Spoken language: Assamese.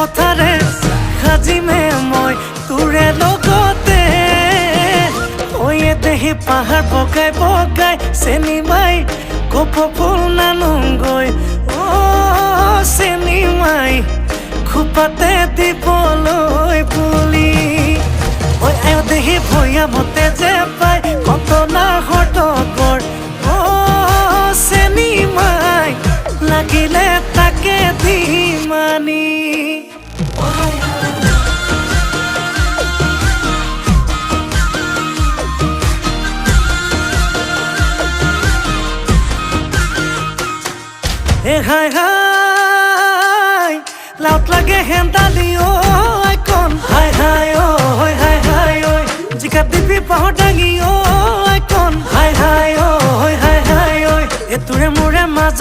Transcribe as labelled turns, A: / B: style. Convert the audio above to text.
A: কথাৰে সাজিমে মই তোৰে লগতে হৈয়ে দেহি পাহাৰ বগাই বগাই চেনি মাই কপৌ ফুল নানোগৈ চেনি মাই খোপাতে দিবলৈ পুলি ঐ আয় দেহি ভৈয়ামতে যে পাই কত নাহৰ টকৰ চেনি মাই লাগিলে তাকে দিমানি হাই হাই লাউট লাগে হেন্দালি আইকন হাই হাই হাই হাই জিকা দিবি পাহৰ দাঙি আইকন হাই হাই হাই হাই এটোৰে মোৰে মাজ